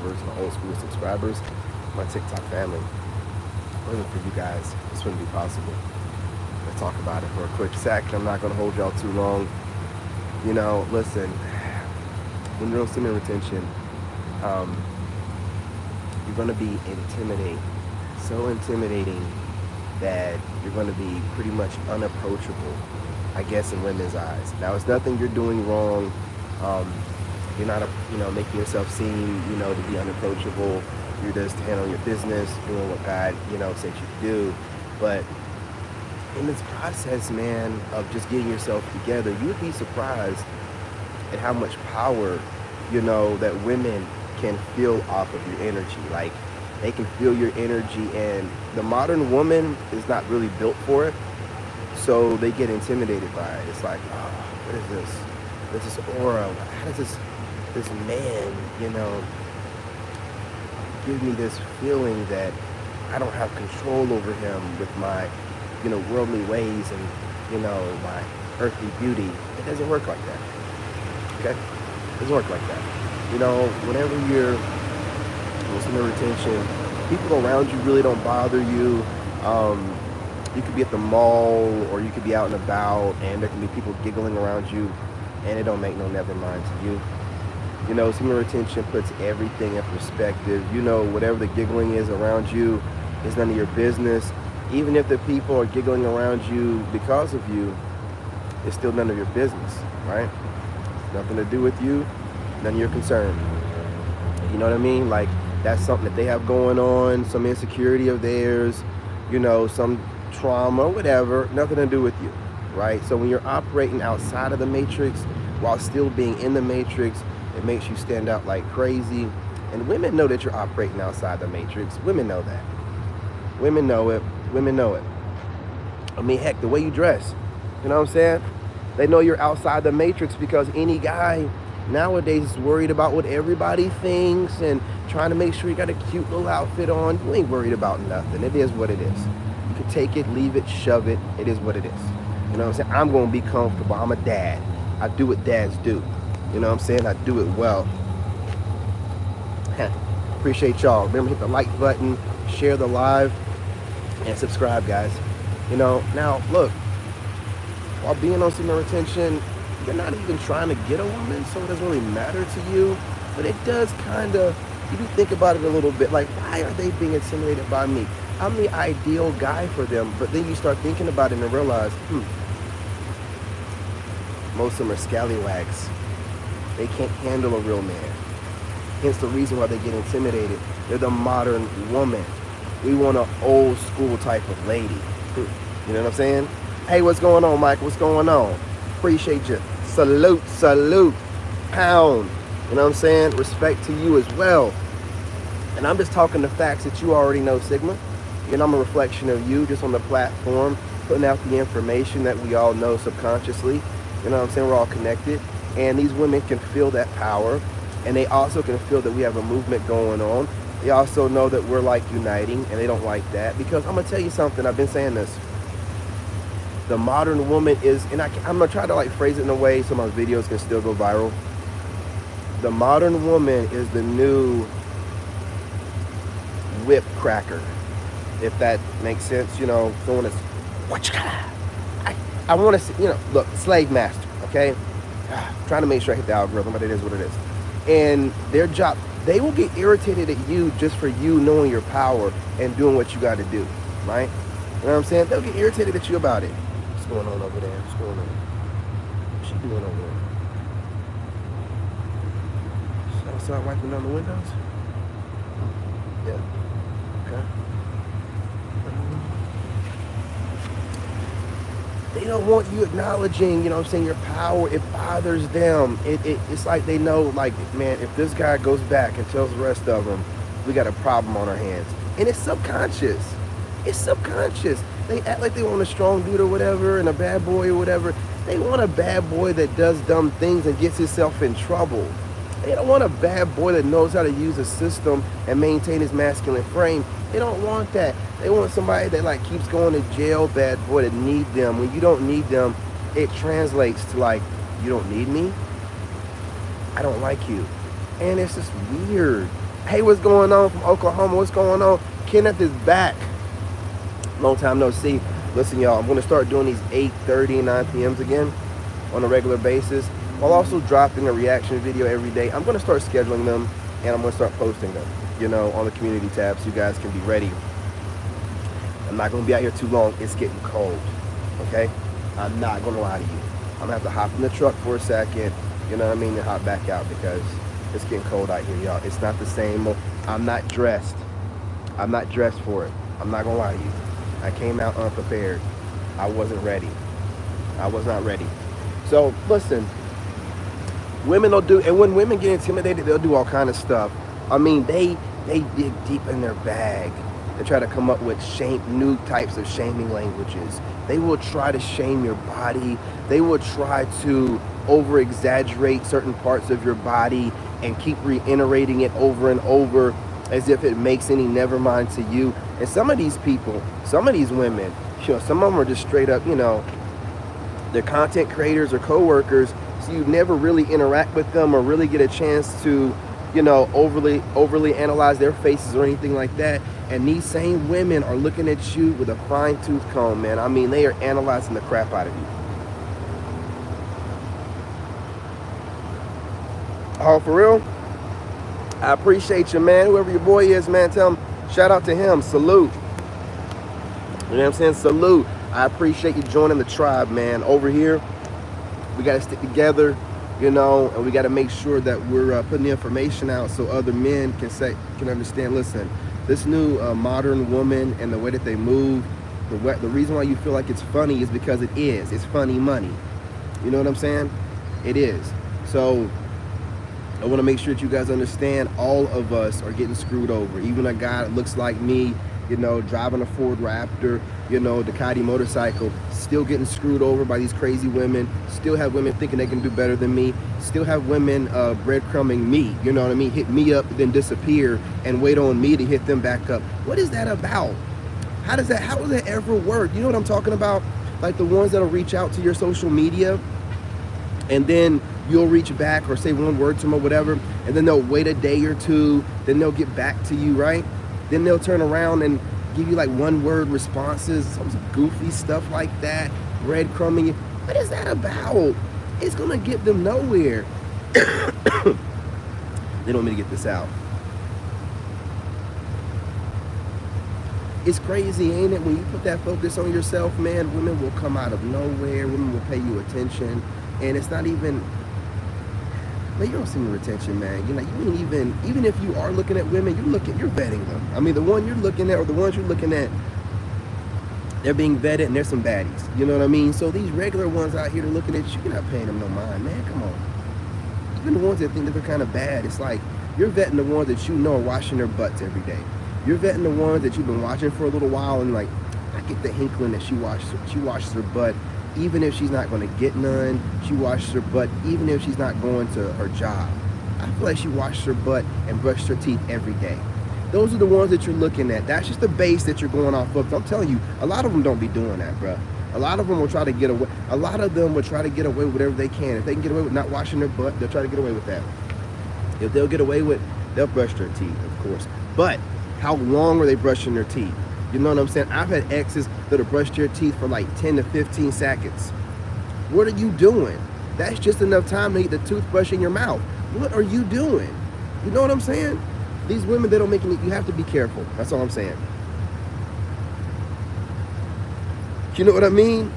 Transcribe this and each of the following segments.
my old school subscribers, my TikTok family. If it wasn't for you guys, this wouldn't be possible. Let's talk about it for a quick sec. I'm not going to hold y'all too long. You know, listen, when you're on semen retention, you're going to be intimidating. So intimidating that you're going to be pretty much unapproachable, I guess, in women's eyes. Now, it's nothing you're doing wrong. You're not, making yourself seem, to be unapproachable. You're just handling your business, doing what God, said you to do. But in this process, man, of just getting yourself together, you would be surprised at how much power, that women can feel off of your energy. Like, they can feel your energy, and the modern woman is not really built for it. So they get intimidated by it. It's like, oh, what is this? What's this aura? How does this man, give me this feeling that I don't have control over him with my, worldly ways and, my earthly beauty. It doesn't work like that. Okay? It doesn't work like that. Whenever you're in retention, people around you really don't bother you. You could be at the mall, or you could be out and about, and there can be people giggling around you, and it don't make no never mind to you. Semen retention puts everything in perspective. Whatever the giggling is around you is none of your business. Even if the people are giggling around you because of you, it's still none of your business, right? Nothing to do with you, none of your concern. You know what I mean? Like, that's something that they have going on, some insecurity of theirs, some trauma, whatever, nothing to do with you, right? So when you're operating outside of the matrix while still being in the matrix, it makes you stand out like crazy. And women know that you're operating outside the matrix. Women know that. Women know it. Women know it. I mean, heck, the way you dress, you know what I'm saying? They know you're outside the matrix, because any guy nowadays is worried about what everybody thinks and trying to make sure you got a cute little outfit on. You ain't worried about nothing. It is what it is. You can take it, leave it, shove it. It is what it is. You know what I'm saying? I'm going to be comfortable. I'm a dad. I do what dads do. You know what I'm saying? I do it well. Appreciate y'all. Remember, hit the like button, share the live, and subscribe, guys. Now, look, while being on semen retention, you're not even trying to get a woman, so it doesn't really matter to you. But it does kind of, you do think about it a little bit, like, why are they being intimidated by me? I'm the ideal guy for them. But then you start thinking about it and realize, most of them are scallywags. They can't handle a real man. Hence the reason why they get intimidated. They're the modern woman. We want an old school type of lady. You know what I'm saying? Hey, what's going on, Mike? What's going on? Appreciate you. Salute, salute. Pound. You know what I'm saying? Respect to you as well. And I'm just talking the facts that you already know, Sigma. I'm a reflection of you, just on the platform, putting out the information that we all know subconsciously. You know what I'm saying? We're all connected. And these women can feel that power. And they also can feel that we have a movement going on. They also know that we're like uniting, and they don't like that. Because I'm going to tell you something. I've been saying this. The modern woman is, and I'm going to try to phrase it in a way so my videos can still go viral. The modern woman is the new whip cracker, if that makes sense. Someone that's, I want to, look, slave master, okay? Trying to make sure I hit the algorithm, but it is what it is. And their job, they will get irritated at you just for you knowing your power and doing what you got to do, right? You know what I'm saying? They'll get irritated at you about it. What's going on over there? What's going on? What's she doing over there? She's outside wiping down the windows? Yeah. Okay. They don't want you acknowledging, your power. It bothers them. It's like they know, man, if this guy goes back and tells the rest of them, we got a problem on our hands. And it's subconscious. It's subconscious. They act like they want a strong dude or whatever, and a bad boy or whatever. They want a bad boy that does dumb things and gets himself in trouble. They don't want a bad boy that knows how to use a system and maintain his masculine frame. They don't want that. They want somebody that keeps going to jail, bad boy, that need them. When you don't need them, it translates to you don't need me? I don't like you. And it's just weird. Hey, what's going on from Oklahoma? What's going on? Kenneth is back. Long time no see. Listen, y'all, I'm going to start doing these 8:30, 9 p.m.s again on a regular basis, while also dropping a reaction video every day. I'm going to start scheduling them, and I'm going to start posting them, on the community tab, so you guys can be ready. I'm not going to be out here too long. It's getting cold, okay? I'm not going to lie to you. I'm going to have to hop in the truck for a second, and hop back out because it's getting cold out here, y'all. It's not the same. I'm not dressed. I'm not dressed for it. I'm not going to lie to you. I came out unprepared. I wasn't ready. I was not ready. So listen, women will do, and when women get intimidated, they'll do all kind of stuff. I mean, they dig deep in their bag. They try to come up with new types of shaming languages. They will try to shame your body. They will try to over-exaggerate certain parts of your body and keep reiterating it over and over as if it makes any never mind to you. And some of these people, some of these women, some of them are just straight up, they're content creators or co-workers, so you never really interact with them or really get a chance to, overly analyze their faces or anything like that. And these same women are looking at you with a fine-tooth comb, man. I mean, they are analyzing the crap out of you. Oh, for real? I appreciate you, man. Whoever your boy is, man, tell him, shout out to him. Salute. You know what I'm saying? Salute. I appreciate you joining the tribe, man. Over here, we got to stick together, and we got to make sure that we're putting the information out so other men can understand. Listen, this new modern woman and the way that they move, the reason why you feel like it's funny is because it is. It's funny money. You know what I'm saying? It is. So I want to make sure that you guys understand all of us are getting screwed over. Even a guy that looks like me, driving a Ford Raptor, Ducati motorcycle, still getting screwed over by these crazy women. Still have women thinking they can do better than me. Still have women breadcrumbing me, you know what I mean? Hit me up, then disappear and wait on me to hit them back up. What is that about? How will that ever work? You know what I'm talking about? Like the ones that'll reach out to your social media and then you'll reach back or say one word to them or whatever, and then they'll wait a day or two, then they'll get back to you, right? Then they'll turn around and give you like one-word responses, some goofy stuff like that, breadcrumbing you. What is that about? It's gonna get them nowhere. They don't want me to get this out. It's crazy, ain't it? When you put that focus on yourself, man, women will come out of nowhere. Women will pay you attention, and it's not even. But you don't see any retention, man. Even if you are looking at women, you're vetting them. I mean, the one you're looking at or the ones you're looking at, they're being vetted and they're some baddies. You know what I mean? So these regular ones out here that are looking at you, you're not paying them no mind, man. Come on. Even the ones that think that they're kind of bad, it's like you're vetting the ones that are washing their butts every day. You're vetting the ones that you've been watching for a little while and like, I get the hinkling that she washes her butt. Even if she's not going to get none, she washes her butt. Even if she's not going to her job, I feel like she washes her butt and brushes her teeth every day. Those are the ones that you're looking at. That's just the base that you're going off of. I'm telling you, a lot of them don't be doing that, bro. A lot of them will try to get away. A lot of them will try to get away with whatever they can. If they can get away with not washing their butt, they'll try to get away with that. If they'll get away with, they'll brush their teeth, of course. But how long are they brushing their teeth? You know what I'm saying? I've had exes that have brushed their teeth for like 10 to 15 seconds. What are you doing? That's just enough time to get the toothbrush in your mouth. What are you doing? You know what I'm saying? These women, they don't make any, you have to be careful. That's all I'm saying. You know what I mean?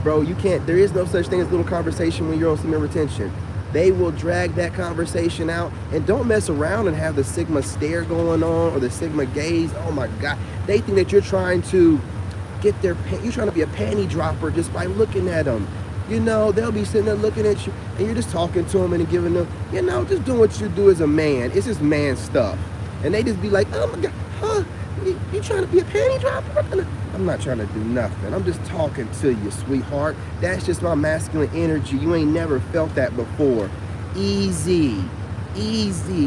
Bro, you can't, there is no such thing as little conversation when you're on semen retention. They will drag that conversation out, and don't mess around and have the Sigma stare going on or the Sigma gaze. Oh my God. They think that you're trying to get you're trying to be a panty dropper just by looking at them. They'll be sitting there looking at you and you're just talking to them and giving them, just doing what you do as a man. It's just man stuff. And they just be like, oh my God, huh? You trying to be a panty dropper? I'm not trying to do nothing. I'm just talking to you, sweetheart. That's just my masculine energy. You ain't never felt that before. Easy.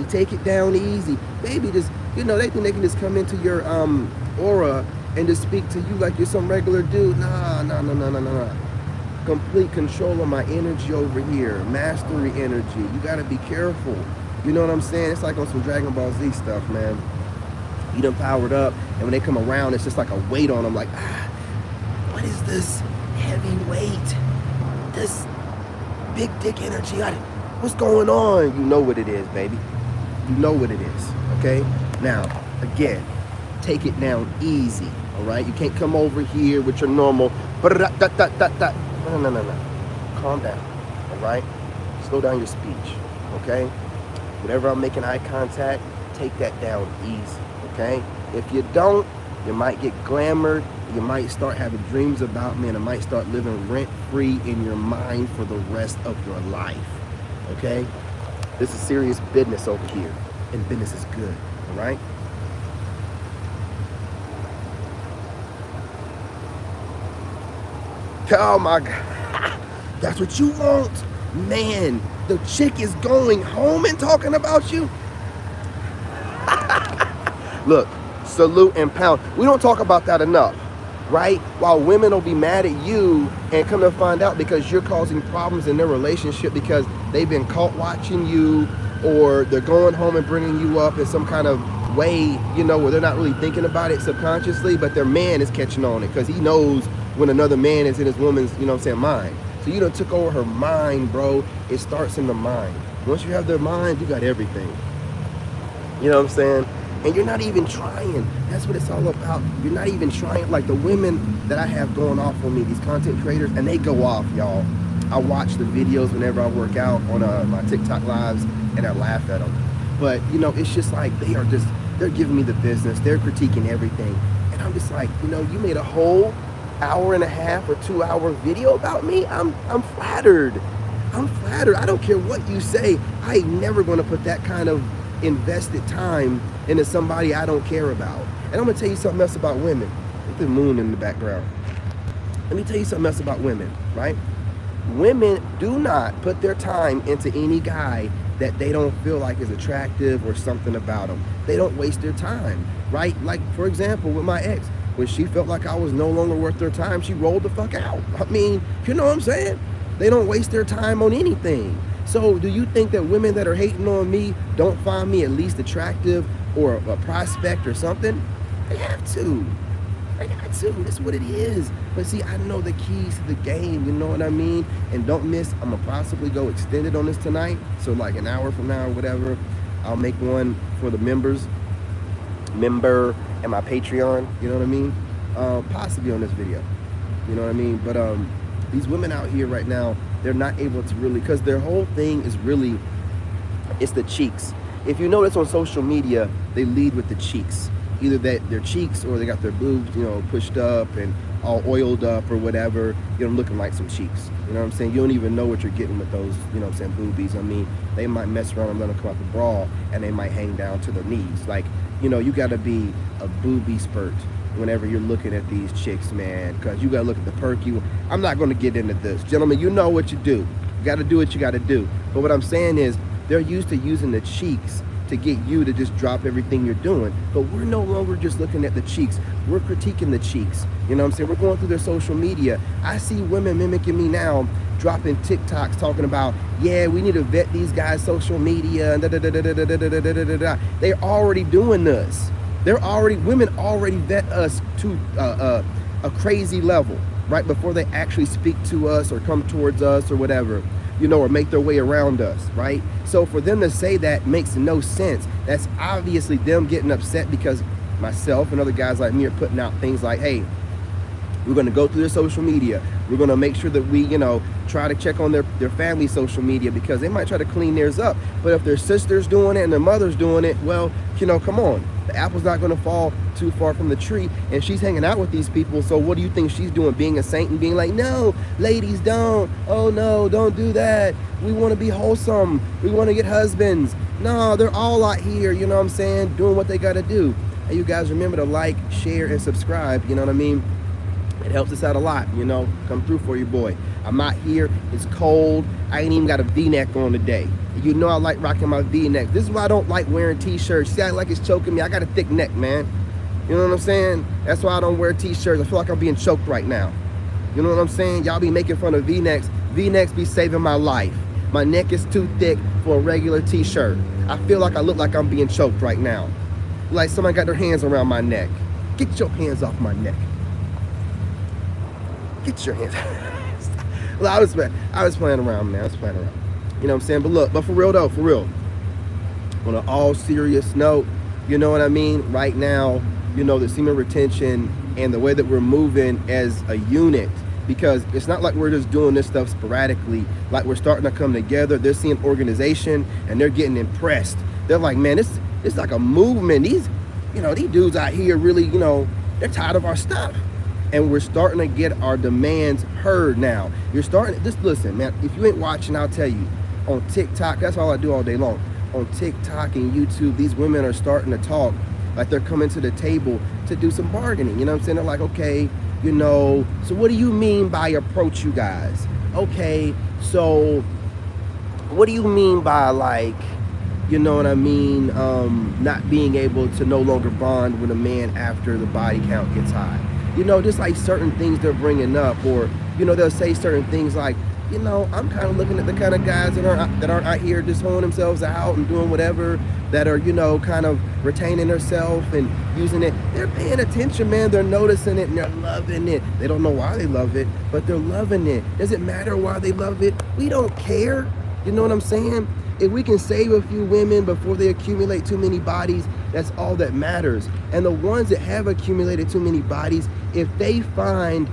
Take it down easy. Baby, just, they think they can just come into your aura and just speak to you like you're some regular dude. Nah. Complete control of my energy over here. Mastery energy. You got to be careful. You know what I'm saying? It's like on some Dragon Ball Z stuff, man. You done powered up, and when they come around, it's just like a weight on them, like, what is this heavy weight? This big dick energy? What's going on? You know what it is, baby. You know what it is, okay? Now, again, take it down easy, all right? You can't come over here with your normal, no. Calm down, all right? Slow down your speech, okay? Whenever I'm making eye contact, take that down easy, okay? If you don't, you might get glamored, you might start having dreams about me, and it might start living rent-free in your mind for the rest of your life, okay? This is serious business over here, and business is good, all right? Oh my God, that's what you want? Man, the chick is going home and talking about you? Look, salute and pound. We don't talk about that enough, right? While women will be mad at you and come to find out because you're causing problems in their relationship because they've been caught watching you, or they're going home and bringing you up in some kind of way, you know, where they're not really thinking about it subconsciously, but their man is catching on it because he knows when another man is in his woman's, you know what I'm saying, mind. So you done took over her mind, bro. It starts in the mind. Once you have their mind, you got everything. You know what I'm saying? And you're not even trying. That's what it's all about. You're not even trying. Like the women that I have going off on me, these content creators, and they go off, y'all. I watch the videos whenever I work out on my TikTok lives, and I laugh at them. But, you know, it's just like they're giving me the business. They're critiquing everything. And I'm just like, you know, you made a whole hour and a half or 2 hour video about me. I'm flattered. I'm flattered. I don't care what you say. I ain't never going to put that kind of invested time into somebody I don't care about. And I'm going to tell you something else about women. With the moon in the background. Let me tell you something else about women, right? Women do not put their time into any guy that they don't feel like is attractive or something about them. They don't waste their time, right? Like, for example, with my ex, when she felt like I was no longer worth their time, she rolled the fuck out. I mean, you know what I'm saying? They don't waste their time on anything. So do you think that women that are hating on me don't find me at least attractive or a prospect or something? They have to. They got to. That's what it is. But see, I know the keys to the game, you know what I mean? And don't miss, I'm going to possibly go extended on this tonight. So like an hour from now or whatever, I'll make one for the member and my Patreon, you know what I mean? Possibly on this video, you know what I mean? But these women out here right now, they're not able to really, because their whole thing is really, it's the cheeks. If you notice on social media, they lead with the cheeks. Either that their cheeks or they got their boobs, you know, pushed up and all oiled up or whatever, you know, looking like some cheeks. You know what I'm saying? You don't even know what you're getting with those, you know what I'm saying, boobies. I mean, they might mess around and let them come out the bra and they might hang down to the knees. Like, you know, you got to be a booby spurt whenever you're looking at these chicks, man, because you got to look at the perky. I'm not going to get into this. Gentlemen, you know what you do. You got to do what you got to do. But what I'm saying is they're used to using the cheeks to get you to just drop everything you're doing. But we're no longer just looking at the cheeks. We're critiquing the cheeks. You know what I'm saying? We're going through their social media. I see women mimicking me now, dropping TikToks talking about, yeah, we need to vet these guys' social media. They're already doing this. Women already vet us to a crazy level, right? Before they actually speak to us or come towards us or whatever, you know, or make their way around us, right? So for them to say that makes no sense. That's obviously them getting upset because myself and other guys like me are putting out things like, hey, we're going to go through their social media. We're going to make sure that we, you know, try to check on their family social media because they might try to clean theirs up. But if their sister's doing it and their mother's doing it, well, you know, come on. The apple's not going to fall too far from the tree, and she's hanging out with these people. So what do you think she's doing? Being a saint and being like, no, ladies, don't. Oh, no, don't do that. We want to be wholesome. We want to get husbands. No, they're all out here, you know what I'm saying, doing what they got to do. And you guys remember to like, share, and subscribe, you know what I mean? It helps us out a lot, you know. Come through for you, boy. I'm out here. It's cold. I ain't even got a V-neck on today. You know I like rocking my V-neck. This is why I don't like wearing T-shirts. See, I like it's choking me. I got a thick neck, man. You know what I'm saying? That's why I don't wear T-shirts. I feel like I'm being choked right now. You know what I'm saying? Y'all be making fun of V-necks. V-necks be saving my life. My neck is too thick for a regular t-shirt. I feel like I look like I'm being choked right now. Like somebody got their hands around my neck. Get your hands off my neck. Get your hands. Well, I was playing around, man. I was playing around. You know what I'm saying? But look, but for real though, for real. On an all serious note, you know what I mean? Right now, you know, the semen retention and the way that we're moving as a unit, because it's not like we're just doing this stuff sporadically. Like we're starting to come together. They're seeing organization and they're getting impressed. They're like, man, it's like a movement. These dudes out here really, you know, they're tired of our stuff. And we're starting to get our demands heard now. You're starting, just listen, man, if you ain't watching, I'll tell you, on TikTok, that's all I do all day long. On TikTok and YouTube, these women are starting to talk like they're coming to the table to do some bargaining. You know what I'm saying? They're like, okay, you know, so what do you mean by approach you guys? Okay, so what do you mean by, like, you know what I mean, not being able to no longer bond with a man after the body count gets high? You know, just like certain things they're bringing up, or, you know, they'll say certain things like, you know, I'm kind of looking at the kind of guys that aren't out here just holding themselves out and doing whatever, that are, you know, kind of retaining themselves and using it. They're paying attention, man. They're noticing it and they're loving it. They don't know why they love it, but they're loving it. Does it matter why they love it? We don't care. You know what I'm saying? If we can save a few women before they accumulate too many bodies, that's all that matters. And the ones that have accumulated too many bodies, if they find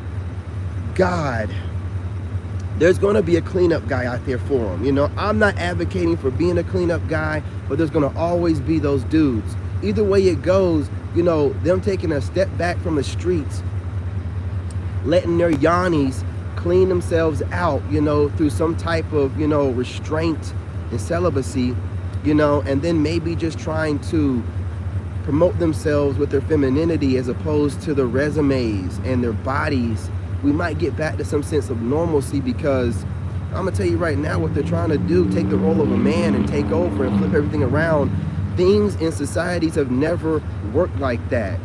God, there's going to be a cleanup guy out there for them. You know, I'm not advocating for being a cleanup guy, but there's going to always be those dudes. Either way it goes, you know, them taking a step back from the streets, letting their yannis clean themselves out, you know, through some type of, you know, restraint and celibacy, you know, and then maybe just trying to promote themselves with their femininity as opposed to their resumes and their bodies. We might get back to some sense of normalcy, because I'm gonna tell you right now, what they're trying to do, take the role of a man and take over and flip everything around. Things in societies have never worked like that.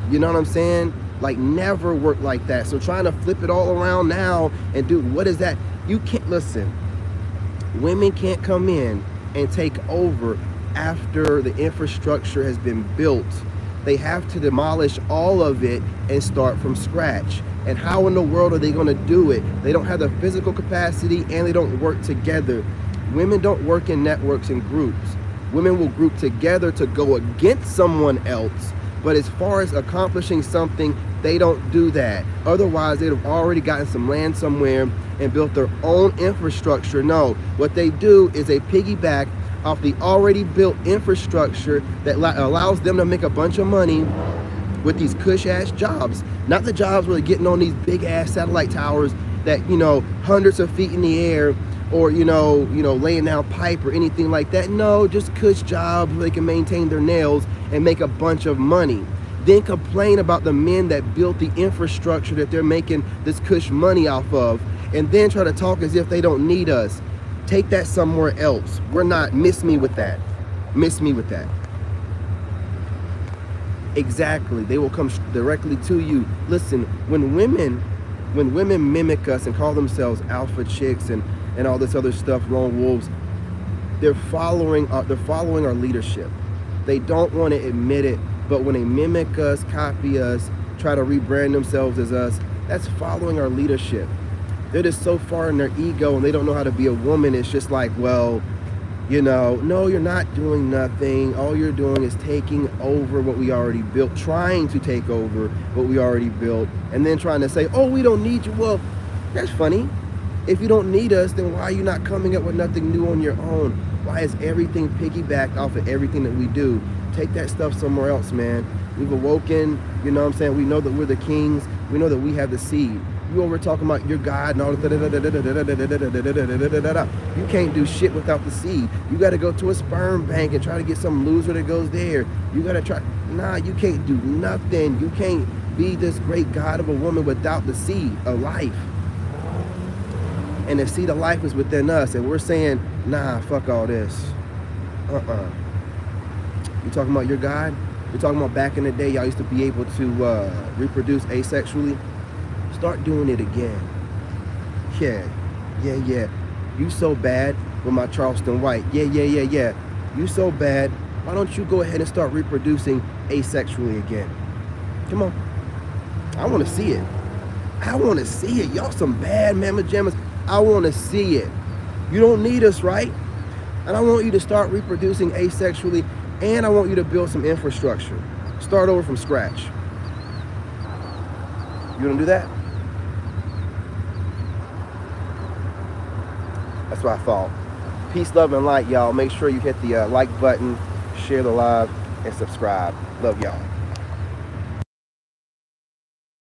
You know what I'm saying? Like, never worked like that. So trying to flip it all around now and do, what is that? You can't, listen, women can't come in and take over after the infrastructure has been built. They have to demolish all of it and start from scratch. And how in the world are they going to do it? They don't have the physical capacity and they don't work together. Women don't work in networks and groups. Women will group together to go against someone else. But as far as accomplishing something, they don't do that. Otherwise, they'd have already gotten some land somewhere and built their own infrastructure. No, what they do is they piggyback off the already built infrastructure that allows them to make a bunch of money with these cush-ass jobs. Not the jobs where they're getting on these big-ass satellite towers that, you know, hundreds of feet in the air, or, you know, laying down pipe or anything like that. No, just cush jobs where they can maintain their nails and make a bunch of money. Then complain about the men that built the infrastructure that they're making this cush money off of, and then try to talk as if they don't need us. Take that somewhere else. We're not, miss me with that. Miss me with that. Exactly. They will come directly to you. Listen, when women mimic us and call themselves alpha chicks and all this other stuff, lone wolves, they're following our leadership. They don't want to admit it, but when they mimic us, copy us, try to rebrand themselves as us, that's following our leadership. They're just so far in their ego and they don't know how to be a woman. It's just like, well, you know, no, you're not doing nothing. All you're doing is taking over what we already built, trying to take over what we already built, and then trying to say, oh, we don't need you. Well, that's funny. If you don't need us, then why are you not coming up with nothing new on your own? Why is everything piggybacked off of everything that we do? Take that stuff somewhere else, man. We've awoken, you know what I'm saying? We know that we're the kings. We know that we have the seed. You over talking about your God and all the you can't do shit without the seed. You got to go to a sperm bank and try to get some loser that goes there. You got to try. Nah, you can't do nothing. You can't be this great God of a woman without the seed of life. And the seed of life is within us. And we're saying, nah, fuck all this. You talking about your God? You're talking about back in the day, y'all used to be able to reproduce asexually. Start doing it again. Yeah. You so bad. with my Charleston White. Yeah. You so bad. Why don't you go ahead and start reproducing asexually again? Come on. I want to see it. I want to see it. Y'all some bad mamma jammas. I want to see it. You don't need us, right? And I want you to start reproducing asexually, and I want you to build some infrastructure. Start over from scratch. You don't do that? That's what I thought. Peace, love, and light, y'all. Make sure you hit the like button, share the live, and subscribe. Love y'all.